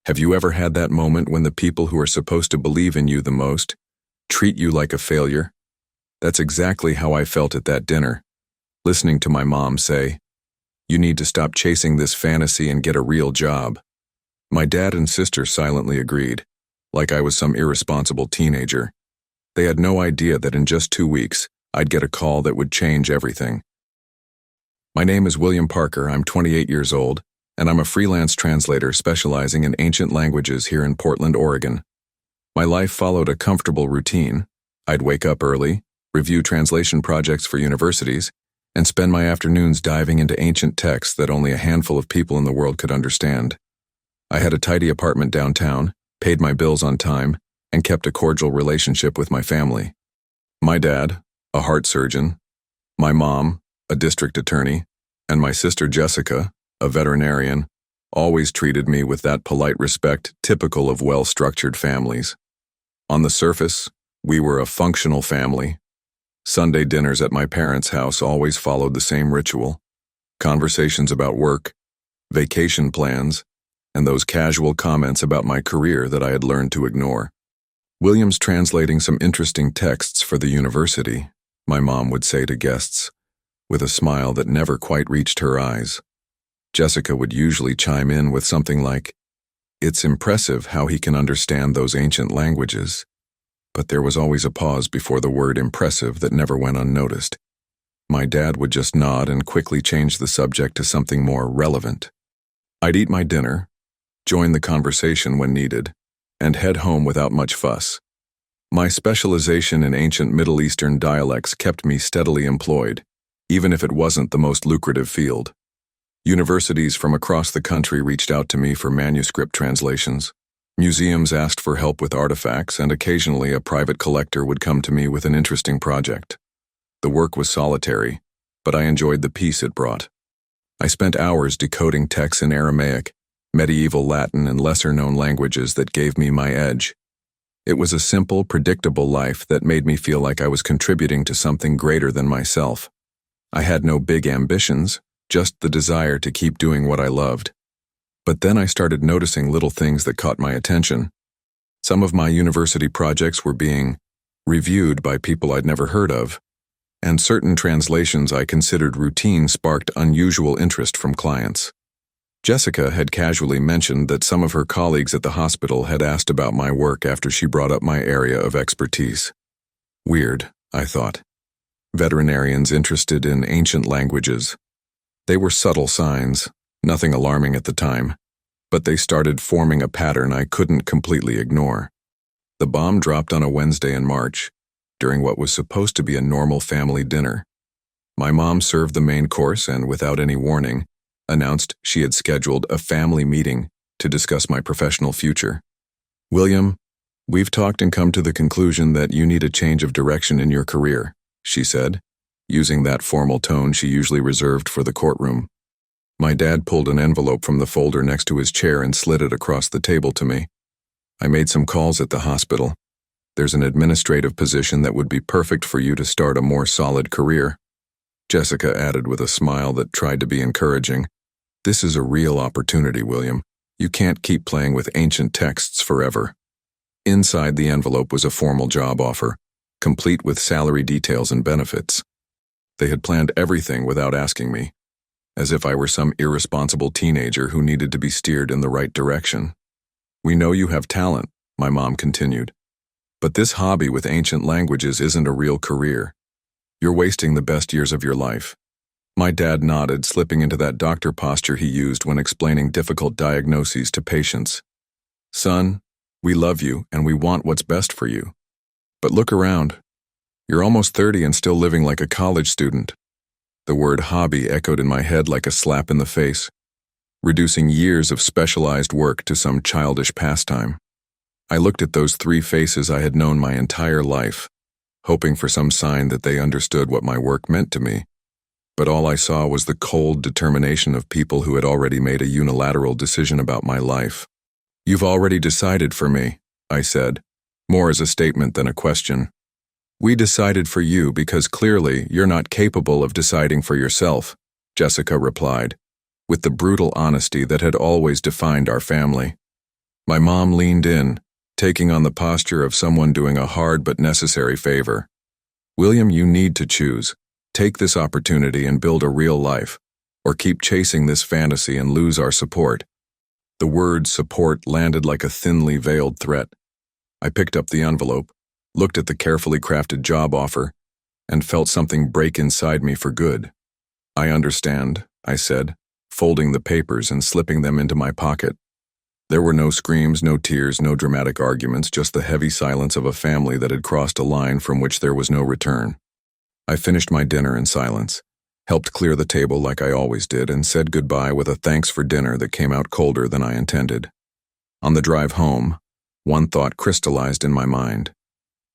Have you ever had that moment when the people who are supposed to believe in you the most treat you like a failure? That's exactly how I felt at that dinner, listening to my mom say, "You need to stop chasing this fantasy and get a real job." My dad and sister silently agreed, like I was some irresponsible teenager. They had no idea that in just 2 weeks, I'd get a call that would change everything. My name is William Parker, I'm 28 years old, and I'm a freelance translator specializing in ancient languages here in Portland, Oregon. My life followed a comfortable routine. I'd wake up early, review translation projects for universities, and spend my afternoons diving into ancient texts that only a handful of people in the world could understand. I had a tidy apartment downtown, paid my bills on time, and kept a cordial relationship with my family. My dad, a heart surgeon, my mom, a district attorney, and my sister Jessica, a veterinarian, always treated me with that polite respect typical of well-structured families. On the surface, we were a functional family. Sunday dinners at my parents' house always followed the same ritual: conversations about work, vacation plans, and those casual comments about my career that I had learned to ignore. "William's translating some interesting texts for the university," my mom would say to guests, with a smile that never quite reached her eyes. Jessica would usually chime in with something like, "It's impressive how he can understand those ancient languages." But there was always a pause before the word impressive that never went unnoticed. My dad would just nod and quickly change the subject to something more relevant. I'd eat my dinner, join the conversation when needed, and head home without much fuss. My specialization in ancient Middle Eastern dialects kept me steadily employed, even if it wasn't the most lucrative field. Universities from across the country reached out to me for manuscript translations. Museums asked for help with artifacts, and occasionally a private collector would come to me with an interesting project. The work was solitary, but I enjoyed the peace it brought. I spent hours decoding texts in Aramaic, medieval Latin, and lesser-known languages that gave me my edge. It was a simple, predictable life that made me feel like I was contributing to something greater than myself. I had no big ambitions, just the desire to keep doing what I loved. But then I started noticing little things that caught my attention. Some of my university projects were being reviewed by people I'd never heard of, and certain translations I considered routine sparked unusual interest from clients. Jessica had casually mentioned that some of her colleagues at the hospital had asked about my work after she brought up my area of expertise. Weird, I thought. Veterinarians interested in ancient languages. They were subtle signs, nothing alarming at the time, but they started forming a pattern I couldn't completely ignore. The bomb dropped on a Wednesday in March, during what was supposed to be a normal family dinner. My mom served the main course and, without any warning, announced she had scheduled a family meeting to discuss my professional future. "William, we've talked and come to the conclusion that you need a change of direction in your career," she said, using that formal tone she usually reserved for the courtroom. My dad pulled an envelope from the folder next to his chair and slid it across the table to me. "I made some calls at the hospital. There's an administrative position that would be perfect for you to start a more solid career," Jessica added with a smile that tried to be encouraging. "This is a real opportunity, William. You can't keep playing with ancient texts forever." Inside the envelope was a formal job offer, complete with salary details and benefits. They had planned everything without asking me, as if I were some irresponsible teenager who needed to be steered in the right direction. "We know you have talent," my mom continued, "but this hobby with ancient languages isn't a real career. You're wasting the best years of your life." My dad nodded, slipping into that doctor posture he used when explaining difficult diagnoses to patients. "Son, we love you and we want what's best for you. But look around. You're almost 30 and still living like a college student." The word hobby echoed in my head like a slap in the face, reducing years of specialized work to some childish pastime. I looked at those 3 faces I had known my entire life, hoping for some sign that they understood what my work meant to me. But all I saw was the cold determination of people who had already made a unilateral decision about my life. "You've already decided for me," I said, more as a statement than a question. "We decided for you because clearly you're not capable of deciding for yourself," Jessica replied, with the brutal honesty that had always defined our family. My mom leaned in, taking on the posture of someone doing a hard but necessary favor. William, you need to choose. Take this opportunity and build a real life, or keep chasing this fantasy and lose our support. The word support landed like a thinly veiled threat. I picked up the envelope, looked at the carefully crafted job offer, and felt something break inside me for good. I understand, I said, folding the papers and slipping them into my pocket. There were no screams, no tears, no dramatic arguments, just the heavy silence of a family that had crossed a line from which there was no return. I finished my dinner in silence, helped clear the table like I always did, and said goodbye with a thanks for dinner that came out colder than I intended. On the drive home, one thought crystallized in my mind.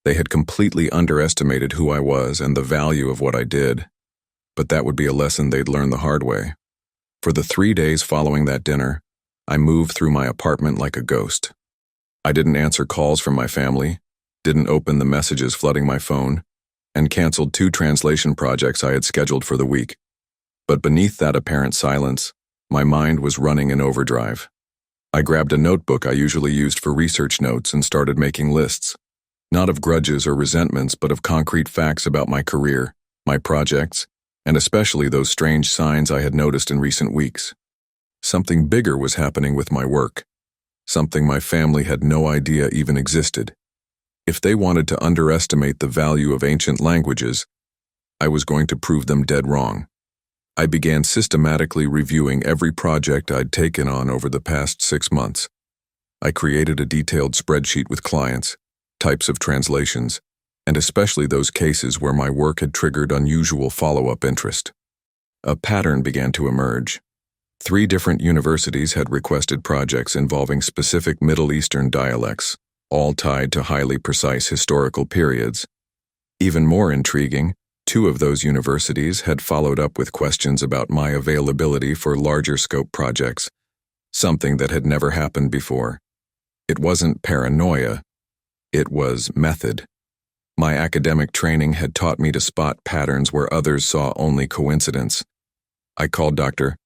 They had completely underestimated who I was and the value of what I did, but that would be a lesson they'd learn the hard way. For the 3 days following that dinner, I moved through my apartment like a ghost. I didn't answer calls from my family, didn't open the messages flooding my phone, and canceled 2 translation projects I had scheduled for the week. But beneath that apparent silence, my mind was running in overdrive. I grabbed a notebook I usually used for research notes and started making lists, not of grudges or resentments, but of concrete facts about my career, my projects, and especially those strange signs I had noticed in recent weeks. Something bigger was happening with my work, something my family had no idea even existed. If they wanted to underestimate the value of ancient languages, I was going to prove them dead wrong. I began systematically reviewing every project I'd taken on over the past 6 months. I created a detailed spreadsheet with clients, types of translations, and especially those cases where my work had triggered unusual follow-up interest. A pattern began to emerge. 3 different universities had requested projects involving specific Middle Eastern dialects, all tied to highly precise historical periods. Even more intriguing, 2 of those universities had followed up with questions about my availability for larger scope projects, something that had never happened before. It wasn't paranoia, it was method. My academic training had taught me to spot patterns where others saw only coincidence. I called Dr.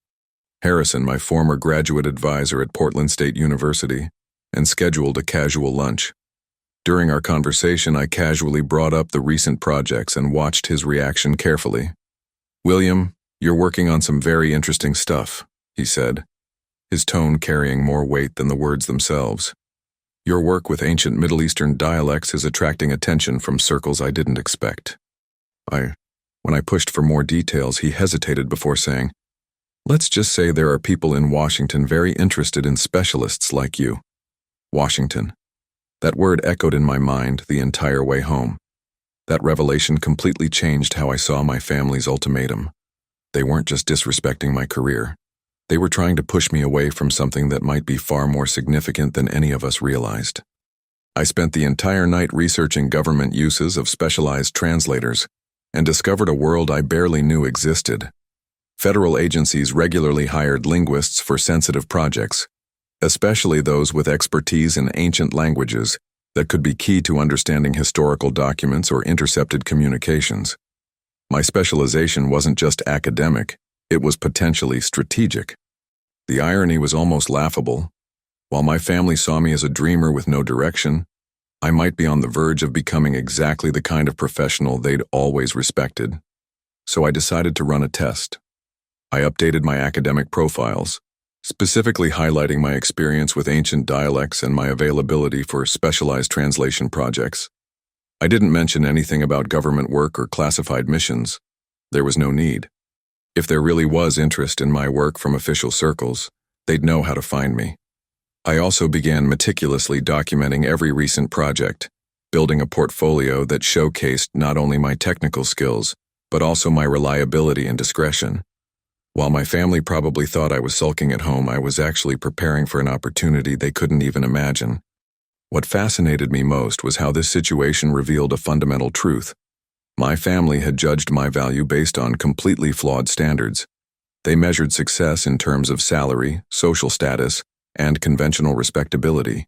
Harrison, my former graduate advisor at Portland State University, and scheduled a casual lunch. During our conversation, I casually brought up the recent projects and watched his reaction carefully. "William, you're working on some very interesting stuff," he said, his tone carrying more weight than the words themselves. "Your work with ancient Middle Eastern dialects is attracting attention from circles I didn't expect." When I pushed for more details, he hesitated before saying, "Let's just say there are people in Washington very interested in specialists like you." Washington. That word echoed in my mind the entire way home. That revelation completely changed how I saw my family's ultimatum. They weren't just disrespecting my career. They were trying to push me away from something that might be far more significant than any of us realized. I spent the entire night researching government uses of specialized translators and discovered a world I barely knew existed. Federal agencies regularly hired linguists for sensitive projects, especially those with expertise in ancient languages that could be key to understanding historical documents or intercepted communications. My specialization wasn't just academic, it was potentially strategic. The irony was almost laughable. While my family saw me as a dreamer with no direction, I might be on the verge of becoming exactly the kind of professional they'd always respected. So I decided to run a test. I updated my academic profiles, specifically highlighting my experience with ancient dialects and my availability for specialized translation projects. I didn't mention anything about government work or classified missions. There was no need. If there really was interest in my work from official circles, they'd know how to find me. I also began meticulously documenting every recent project, building a portfolio that showcased not only my technical skills, but also my reliability and discretion. While my family probably thought I was sulking at home, I was actually preparing for an opportunity they couldn't even imagine. What fascinated me most was how this situation revealed a fundamental truth. My family had judged my value based on completely flawed standards. They measured success in terms of salary, social status, and conventional respectability,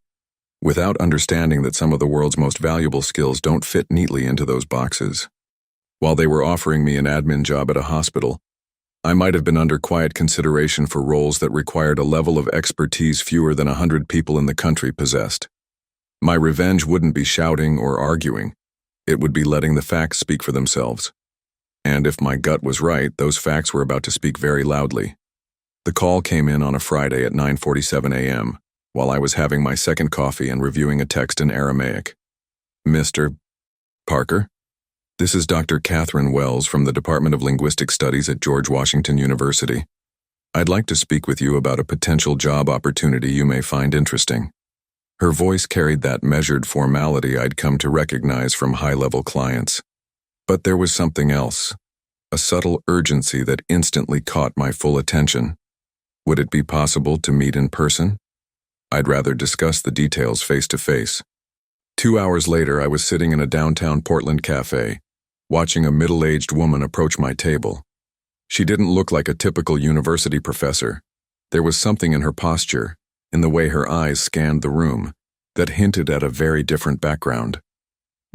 without understanding that some of the world's most valuable skills don't fit neatly into those boxes. While they were offering me an admin job at a hospital, I might have been under quiet consideration for roles that required a level of expertise fewer than 100 people in the country possessed. My revenge wouldn't be shouting or arguing. It would be letting the facts speak for themselves. And if my gut was right, those facts were about to speak very loudly. The call came in on a Friday at 9:47 a.m., while I was having my second coffee and reviewing a text in Aramaic. Mr. Parker? This is Dr. Catherine Wells from the Department of Linguistic Studies at George Washington University. I'd like to speak with you about a potential job opportunity you may find interesting. Her voice carried that measured formality I'd come to recognize from high-level clients. But there was something else, a subtle urgency that instantly caught my full attention. Would it be possible to meet in person? I'd rather discuss the details face-to-face. 2 hours later, I was sitting in a downtown Portland cafe, watching a middle-aged woman approach my table. She didn't look like a typical university professor. There was something in her posture, in the way her eyes scanned the room, that hinted at a very different background.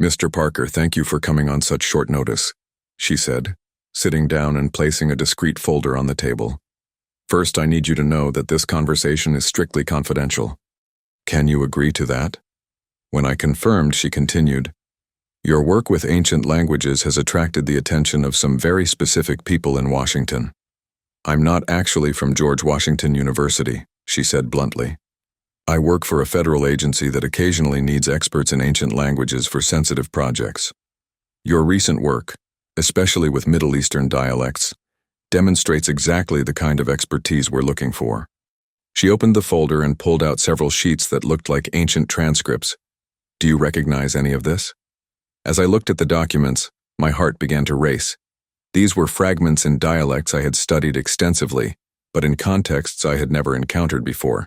"Mr. Parker, thank you for coming on such short notice," she said, sitting down and placing a discreet folder on the table. "First, I need you to know that this conversation is strictly confidential. Can you agree to that?" When I confirmed, she continued, "Your work with ancient languages has attracted the attention of some very specific people in Washington. I'm not actually from George Washington University," she said bluntly. "I work for a federal agency that occasionally needs experts in ancient languages for sensitive projects. Your recent work, especially with Middle Eastern dialects, demonstrates exactly the kind of expertise we're looking for." She opened the folder and pulled out several sheets that looked like ancient transcripts. "Do you recognize any of this?" As I looked at the documents, my heart began to race. These were fragments in dialects I had studied extensively, but in contexts I had never encountered before.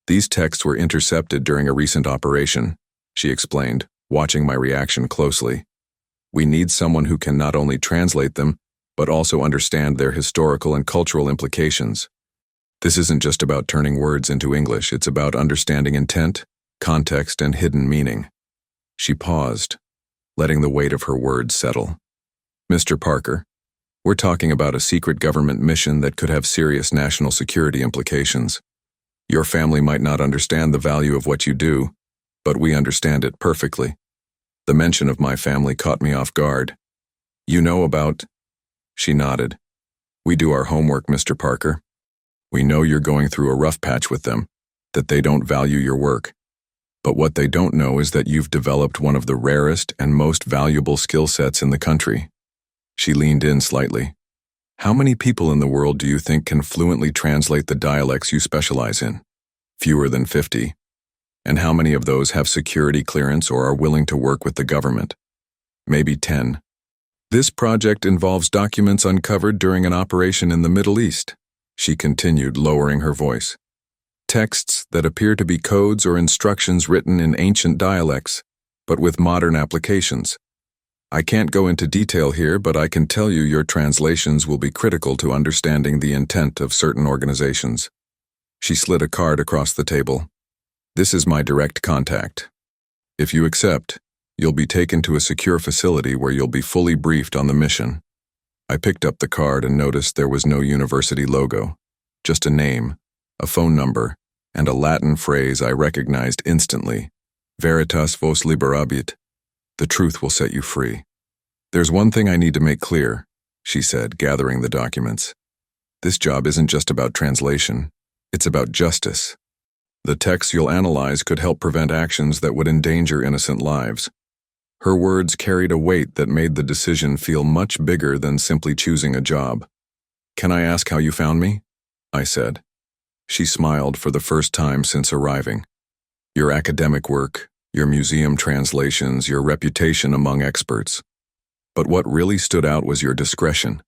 "These texts were intercepted during a recent operation," she explained, watching my reaction closely. "We need someone who can not only translate them, but also understand their historical and cultural implications. This isn't just about turning words into English, it's about understanding intent, context, and hidden meaning." She paused, letting the weight of her words settle. "Mr. Parker, we're talking about a secret government mission that could have serious national security implications. Your family might not understand the value of what you do, but we understand it perfectly." The mention of my family caught me off guard. "You know about—" She nodded. "We do our homework, Mr. Parker. We know you're going through a rough patch with them, that they don't value your work. But what they don't know is that you've developed one of the rarest and most valuable skill sets in the country." She leaned in slightly. "How many people in the world do you think can fluently translate the dialects you specialize in? Fewer than 50. And how many of those have security clearance or are willing to work with the government? Maybe 10. This project involves documents uncovered during an operation in the Middle East," she continued, lowering her voice. "Texts that appear to be codes or instructions written in ancient dialects, but with modern applications. I can't go into detail here, but I can tell you your translations will be critical to understanding the intent of certain organizations." She slid a card across the table. "This is my direct contact. If you accept, you'll be taken to a secure facility where you'll be fully briefed on the mission." I picked up the card and noticed there was no university logo, just a name, a phone number, and a Latin phrase I recognized instantly: "Veritas vos liberabit." The truth will set you free. "There's one thing I need to make clear," she said, gathering the documents. "This job isn't just about translation, it's about justice. The texts you'll analyze could help prevent actions that would endanger innocent lives." Her words carried a weight that made the decision feel much bigger than simply choosing a job. "Can I ask how you found me?" I said. She smiled for the first time since arriving. "Your academic work, your museum translations, your reputation among experts. But what really stood out was your discretion.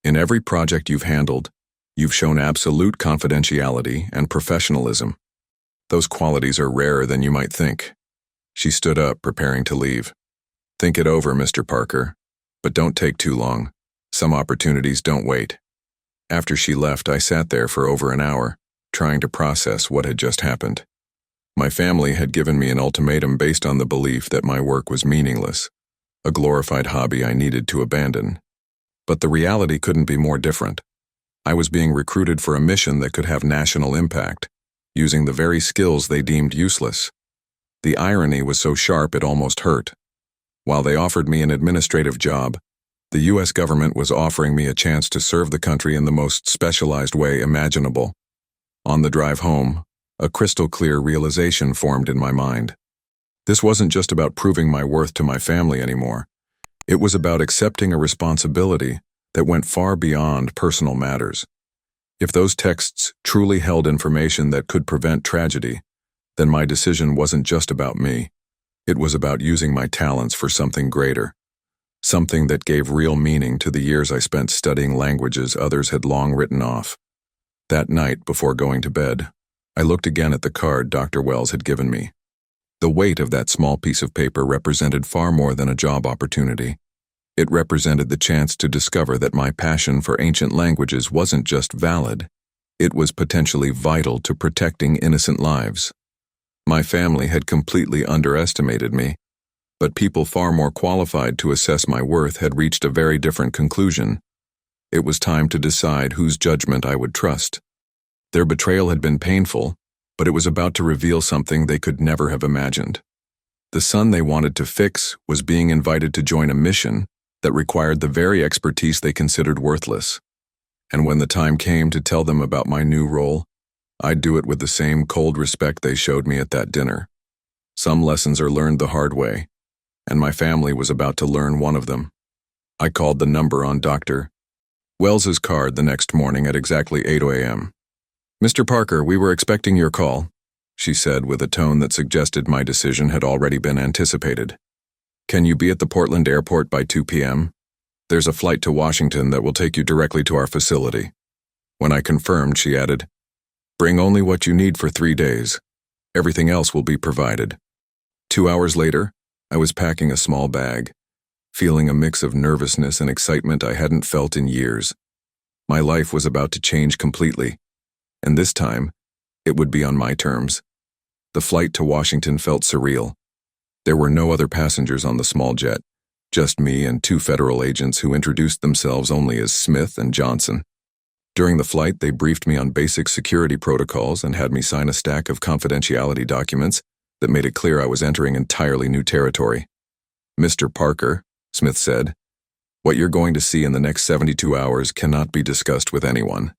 In every project you've handled, you've shown absolute confidentiality and professionalism. Those qualities are rarer than you might think." She stood up, preparing to leave. "Think it over, Mr. Parker, but don't take too long. Some opportunities don't wait." After she left, I sat there for over an hour, trying to process what had just happened. My family had given me an ultimatum based on the belief that my work was meaningless, a glorified hobby I needed to abandon. But the reality couldn't be more different. I was being recruited for a mission that could have national impact, using the very skills they deemed useless. The irony was so sharp it almost hurt. While they offered me an administrative job, the U.S. government was offering me a chance to serve the country in the most specialized way imaginable. On the drive home, a crystal-clear realization formed in my mind. This wasn't just about proving my worth to my family anymore. It was about accepting a responsibility that went far beyond personal matters. If those texts truly held information that could prevent tragedy, then my decision wasn't just about me. It was about using my talents for something greater, something that gave real meaning to the years I spent studying languages others had long written off. That night, before going to bed, I looked again at the card Dr. Wells had given me. The weight of that small piece of paper represented far more than a job opportunity. It represented the chance to discover that my passion for ancient languages wasn't just valid, it was potentially vital to protecting innocent lives. My family had completely underestimated me, but people far more qualified to assess my worth had reached a very different conclusion. It was time to decide whose judgment I would trust. Their betrayal had been painful, but it was about to reveal something they could never have imagined. The son they wanted to fix was being invited to join a mission that required the very expertise they considered worthless. And when the time came to tell them about my new role, I'd do it with the same cold respect they showed me at that dinner. Some lessons are learned the hard way, and my family was about to learn one of them. I called the number on Dr. Wells's card the next morning at exactly 8 a.m. "Mr. Parker, we were expecting your call," she said with a tone that suggested my decision had already been anticipated. "Can you be at the Portland airport by 2 p.m.? There's a flight to Washington that will take you directly to our facility." When I confirmed, she added, "Bring only what you need for 3 days. Everything else will be provided." 2 hours later, I was packing a small bag, feeling a mix of nervousness and excitement I hadn't felt in years. My life was about to change completely, and this time, it would be on my terms. The flight to Washington felt surreal. There were no other passengers on the small jet, just me and 2 federal agents who introduced themselves only as Smith and Johnson. During the flight, they briefed me on basic security protocols and had me sign a stack of confidentiality documents that made it clear I was entering entirely new territory. "Mr. Parker," Smith said, "what you're going to see in the next 72 hours cannot be discussed with anyone.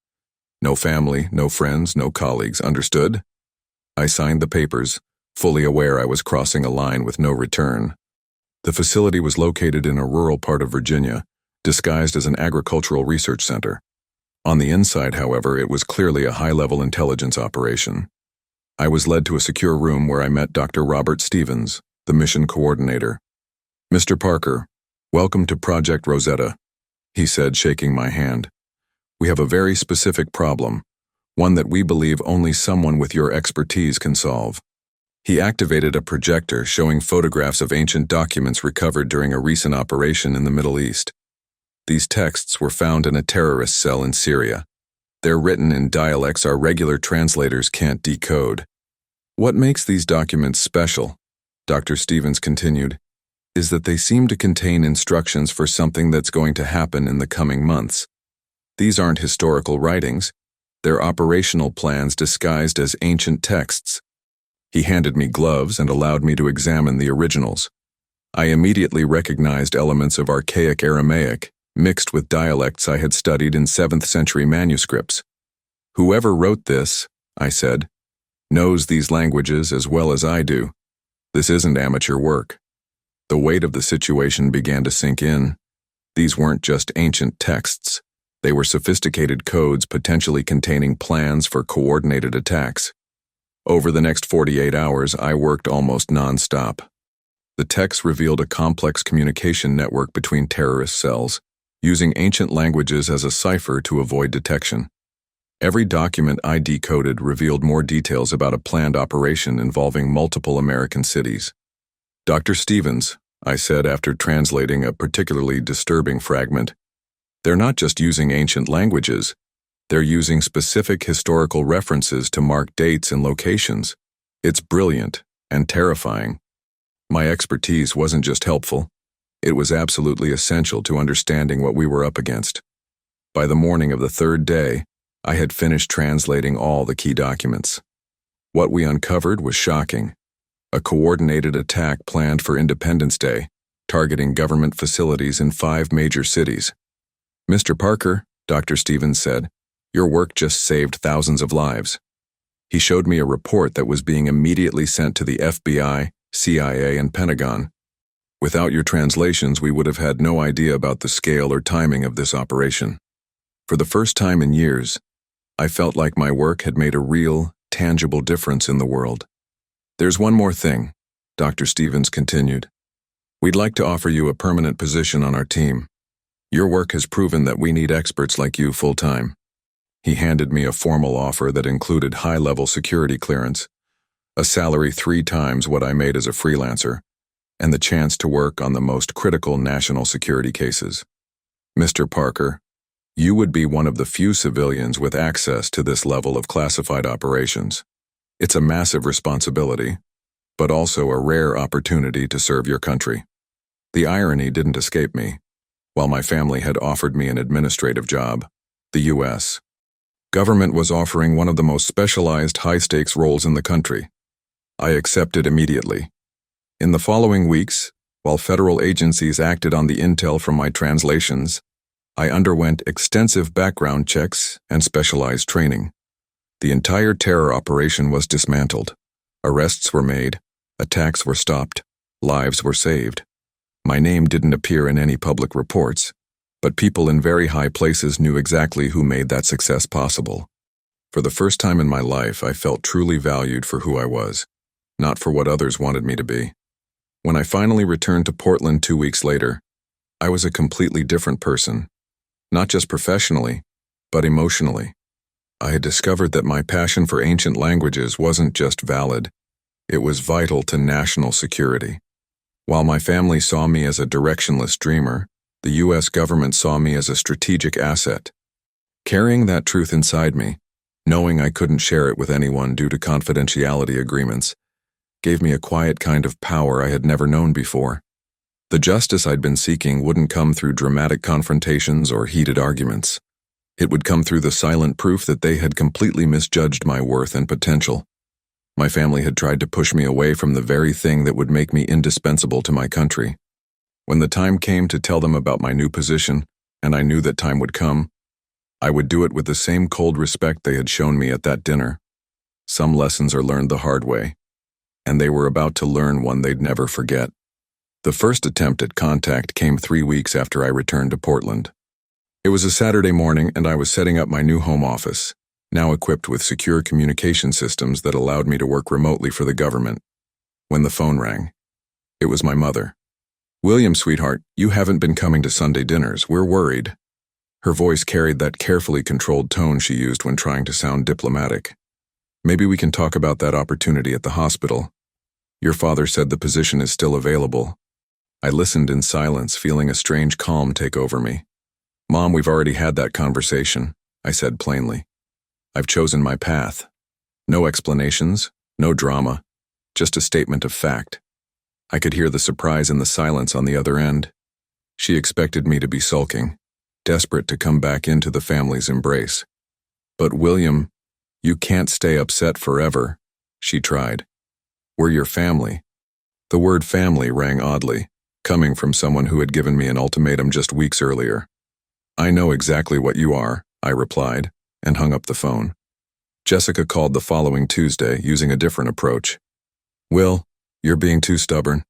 No family, no friends, no colleagues, understood?" I signed the papers, fully aware I was crossing a line with no return. The facility was located in a rural part of Virginia, disguised as an agricultural research center. On the inside, however, it was clearly a high-level intelligence operation. I was led to a secure room where I met Dr. Robert Stevens, the mission coordinator. "Mr. Parker, welcome to Project Rosetta," he said, shaking my hand. "We have a very specific problem, one that we believe only someone with your expertise can solve." He activated a projector showing photographs of ancient documents recovered during a recent operation in the Middle East. These texts were found in a terrorist cell in Syria. They're written in dialects our regular translators can't decode. "What makes these documents special," Dr. Stevens continued, "is that they seem to contain instructions for something that's going to happen in the coming months. These aren't historical writings, they're operational plans disguised as ancient texts." He handed me gloves and allowed me to examine the originals. I immediately recognized elements of archaic Aramaic, mixed with dialects I had studied in 7th century manuscripts. "Whoever wrote this," I said, "knows these languages as well as I do. This isn't amateur work." The weight of the situation began to sink in. These weren't just ancient texts. They were sophisticated codes potentially containing plans for coordinated attacks. Over the next 48 hours, I worked almost non-stop. The texts revealed a complex communication network between terrorist cells, using ancient languages as a cipher to avoid detection. Every document I decoded revealed more details about a planned operation involving multiple American cities. "Dr. Stevens," I said after translating a particularly disturbing fragment, "they're not just using ancient languages, they're using specific historical references to mark dates and locations. It's brilliant and terrifying." My expertise wasn't just helpful, it was absolutely essential to understanding what we were up against. By the morning of the third day, I had finished translating all the key documents. What we uncovered was shocking. A coordinated attack planned for Independence Day, targeting government facilities in 5 major cities. "Mr. Parker," Dr. Stevens said, "your work just saved thousands of lives." He showed me a report that was being immediately sent to the FBI, CIA, and Pentagon. "Without your translations, we would have had no idea about the scale or timing of this operation." For the first time in years, I felt like my work had made a real, tangible difference in the world. "There's one more thing," Dr. Stevens continued. "We'd like to offer you a permanent position on our team. Your work has proven that we need experts like you full-time." He handed me a formal offer that included high-level security clearance, a salary 3 times what I made as a freelancer, and the chance to work on the most critical national security cases. "Mr. Parker, you would be one of the few civilians with access to this level of classified operations. It's a massive responsibility, but also a rare opportunity to serve your country." The irony didn't escape me. While my family had offered me an administrative job, the U.S. government was offering one of the most specialized high-stakes roles in the country. I accepted immediately. In the following weeks, while federal agencies acted on the intel from my translations, I underwent extensive background checks and specialized training. The entire terror operation was dismantled. Arrests were made, attacks were stopped, lives were saved. My name didn't appear in any public reports, but people in very high places knew exactly who made that success possible. For the first time in my life, I felt truly valued for who I was, not for what others wanted me to be. When I finally returned to Portland 2 weeks later, I was a completely different person, not just professionally, but emotionally. I had discovered that my passion for ancient languages wasn't just valid, it was vital to national security. While my family saw me as a directionless dreamer, the U.S. government saw me as a strategic asset. Carrying that truth inside me, knowing I couldn't share it with anyone due to confidentiality agreements, gave me a quiet kind of power I had never known before. The justice I'd been seeking wouldn't come through dramatic confrontations or heated arguments. It would come through the silent proof that they had completely misjudged my worth and potential. My family had tried to push me away from the very thing that would make me indispensable to my country. When the time came to tell them about my new position, and I knew that time would come, I would do it with the same cold respect they had shown me at that dinner. Some lessons are learned the hard way, and they were about to learn one they'd never forget. The first attempt at contact came 3 weeks after I returned to Portland. It was a Saturday morning, and I was setting up my new home office, now equipped with secure communication systems that allowed me to work remotely for the government. When the phone rang, it was my mother. "William, sweetheart, you haven't been coming to Sunday dinners. We're worried." Her voice carried that carefully controlled tone she used when trying to sound diplomatic. "Maybe we can talk about that opportunity at the hospital. Your father said the position is still available." I listened in silence, feeling a strange calm take over me. "Mom, we've already had that conversation," I said plainly. "I've chosen my path. No explanations, no drama, just a statement of fact." I could hear the surprise in the silence on the other end. She expected me to be sulking, desperate to come back into the family's embrace. "But William, you can't stay upset forever," she tried. "We're your family." The word family rang oddly, coming from someone who had given me an ultimatum just weeks earlier. "I know exactly what you are," I replied, and hung up the phone. Jessica called the following Tuesday, using a different approach. "Will, you're being too stubborn.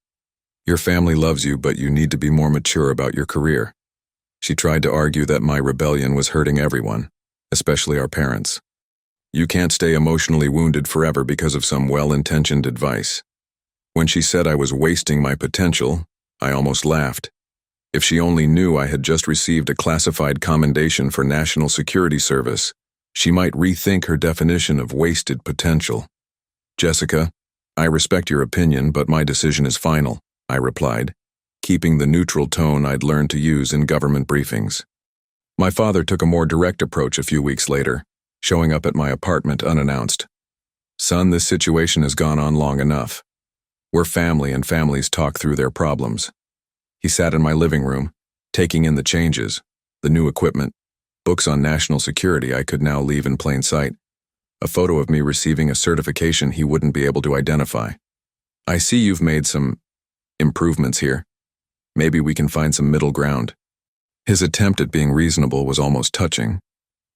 Your family loves you, but you need to be more mature about your career." She tried to argue that my rebellion was hurting everyone, especially our parents. "You can't stay emotionally wounded forever because of some well-intentioned advice." When she said I was wasting my potential, I almost laughed. If she only knew I had just received a classified commendation for national security service, she might rethink her definition of wasted potential. "Jessica, I respect your opinion, but my decision is final," I replied, keeping the neutral tone I'd learned to use in government briefings. My father took a more direct approach a few weeks later, showing up at my apartment unannounced. "Son, this situation has gone on long enough. We're family, and families talk through their problems." He sat in my living room, taking in the changes, the new equipment, Books on national security I could now leave in plain sight. A photo of me receiving a certification he wouldn't be able to identify. I see you've made some improvements here. Maybe we can find some middle ground. His attempt at being reasonable was almost touching,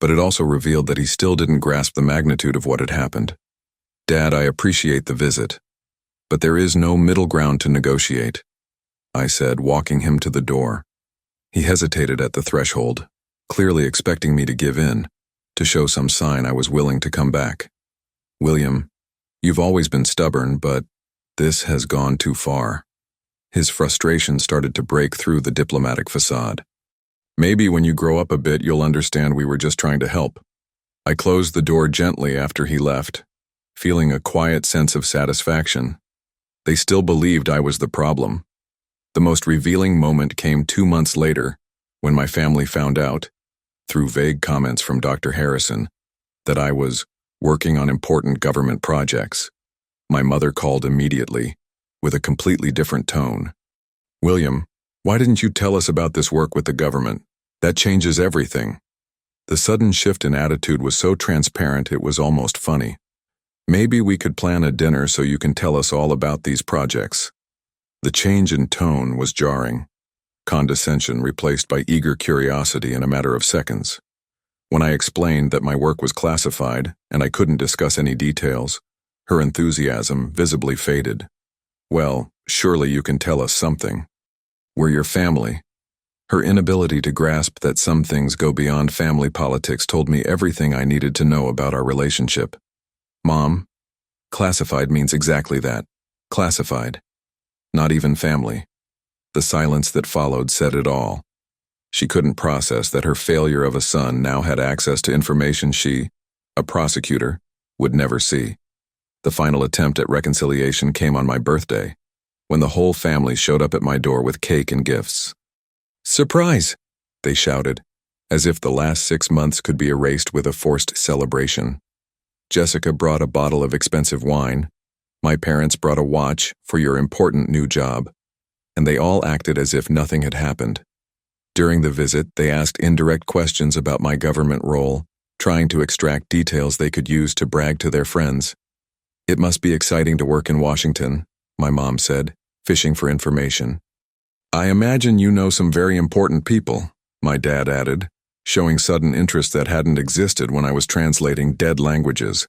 but it also revealed that he still didn't grasp the magnitude of what had happened. Dad, I appreciate the visit, but there is no middle ground to negotiate, I said, walking him to the door. He hesitated at the threshold, clearly expecting me to give in, to show some sign I was willing to come back. William, you've always been stubborn, but this has gone too far. His frustration started to break through the diplomatic facade. Maybe when you grow up a bit, you'll understand we were just trying to help. I closed the door gently after he left, feeling a quiet sense of satisfaction. They still believed I was the problem. The most revealing moment came 2 months later, when my family found out, through vague comments from Dr. Harrison, that I was working on important government projects. My mother called immediately, with a completely different tone. William, why didn't you tell us about this work with the government? That changes everything. The sudden shift in attitude was so transparent it was almost funny. Maybe we could plan a dinner so you can tell us all about these projects. The change in tone was jarring. Condescension replaced by eager curiosity in a matter of seconds. When I explained that my work was classified and I couldn't discuss any details, her enthusiasm visibly faded. Well, surely you can tell us something. We're your family. Her inability to grasp that some things go beyond family politics told me everything I needed to know about our relationship. Mom, classified means exactly that. Classified. Not even family. The silence that followed said it all. She couldn't process that her failure of a son now had access to information she, a prosecutor, would never see. The final attempt at reconciliation came on my birthday, when the whole family showed up at my door with cake and gifts. Surprise! They shouted, as if the last 6 months could be erased with a forced celebration. Jessica brought a bottle of expensive wine. My parents brought a watch for your important new job, and they all acted as if nothing had happened. During the visit, they asked indirect questions about my government role, trying to extract details they could use to brag to their friends. It must be exciting to work in Washington, my mom said, fishing for information. I imagine you know some very important people, my dad added, showing sudden interest that hadn't existed when I was translating dead languages.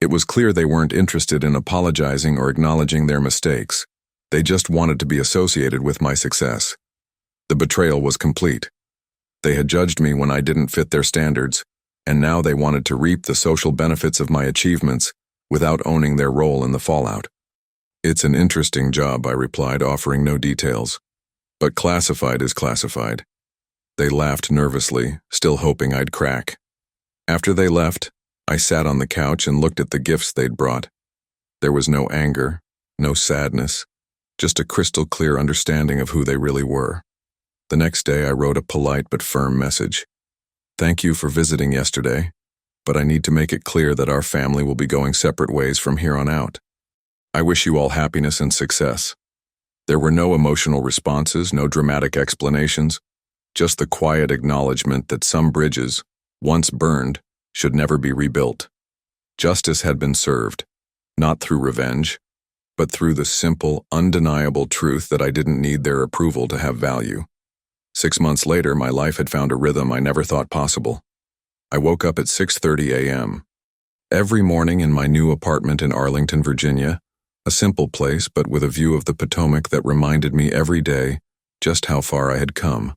It was clear they weren't interested in apologizing or acknowledging their mistakes. They just wanted to be associated with my success. The betrayal was complete. They had judged me when I didn't fit their standards, and now they wanted to reap the social benefits of my achievements without owning their role in the fallout. It's an interesting job, I replied, offering no details. But classified is classified. They laughed nervously, still hoping I'd crack. After they left, I sat on the couch and looked at the gifts they'd brought. There was no anger, no sadness, just a crystal clear understanding of who they really were. The next day I wrote a polite but firm message. Thank you for visiting yesterday, but I need to make it clear that our family will be going separate ways from here on out. I wish you all happiness and success. There were no emotional responses, no dramatic explanations, just the quiet acknowledgement that some bridges, once burned, should never be rebuilt. Justice had been served, not through revenge, but through the simple, undeniable truth that I didn't need their approval to have value. 6 months later, my life had found a rhythm I never thought possible. I woke up at 6:30 a.m. Every morning in my new apartment in Arlington, Virginia, a simple place but with a view of the Potomac that reminded me every day just how far I had come.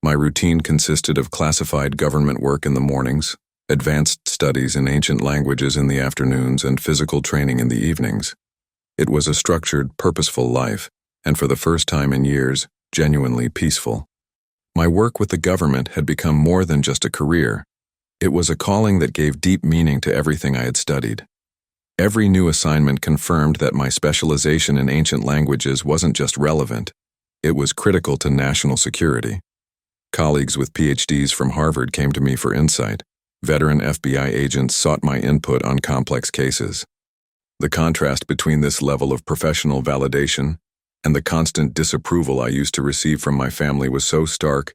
My routine consisted of classified government work in the mornings, advanced studies in ancient languages in the afternoons, and physical training in the evenings. It was a structured, purposeful life, and for the first time in years, genuinely peaceful. My work with the government had become more than just a career. It was a calling that gave deep meaning to everything I had studied. Every new assignment confirmed that my specialization in ancient languages wasn't just relevant, it was critical to national security. Colleagues with PhDs from Harvard came to me for insight. Veteran FBI agents sought my input on complex cases. The contrast between this level of professional validation and the constant disapproval I used to receive from my family was so stark,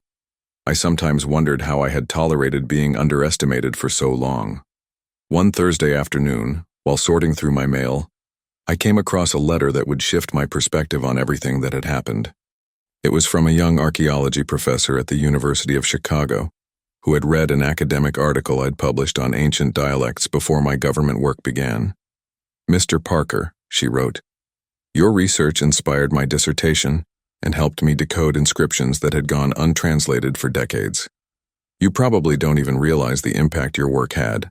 I sometimes wondered how I had tolerated being underestimated for so long. One Thursday afternoon, while sorting through my mail, I came across a letter that would shift my perspective on everything that had happened. It was from a young archaeology professor at the University of Chicago, who had read an academic article I'd published on ancient dialects before my government work began. "Mr. Parker," she wrote, "your research inspired my dissertation and helped me decode inscriptions that had gone untranslated for decades. You probably don't even realize the impact your work had,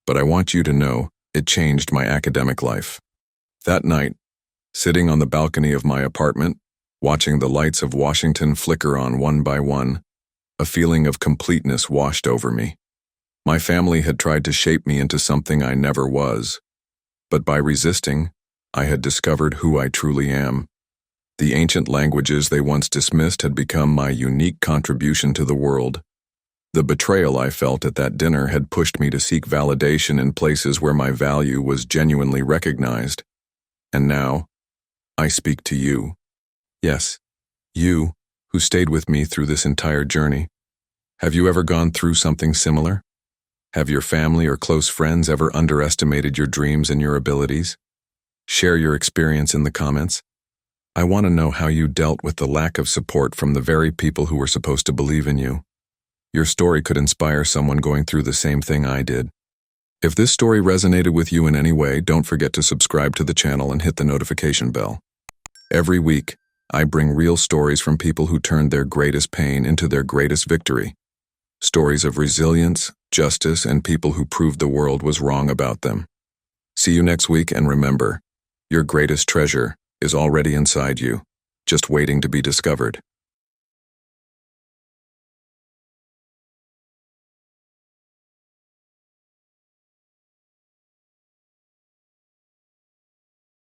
but I want you to know it changed my academic life." That night, sitting on the balcony of my apartment, watching the lights of Washington flicker on one by one, a feeling of completeness washed over me. My family had tried to shape me into something I never was, but by resisting, I had discovered who I truly am. The ancient languages they once dismissed had become my unique contribution to the world. The betrayal I felt at that dinner had pushed me to seek validation in places where my value was genuinely recognized. And now, I speak to you. Yes, you, who stayed with me through this entire journey. Have you ever gone through something similar? Have your family or close friends ever underestimated your dreams and your abilities? Share your experience in the comments. I want to know how you dealt with the lack of support from the very people who were supposed to believe in you. Your story could inspire someone going through the same thing I did. If this story resonated with you in any way, don't forget to subscribe to the channel and hit the notification bell. Every week, I bring real stories from people who turned their greatest pain into their greatest victory. Stories of resilience, justice, and people who proved the world was wrong about them. See you next week, and remember, your greatest treasure is already inside you, just waiting to be discovered.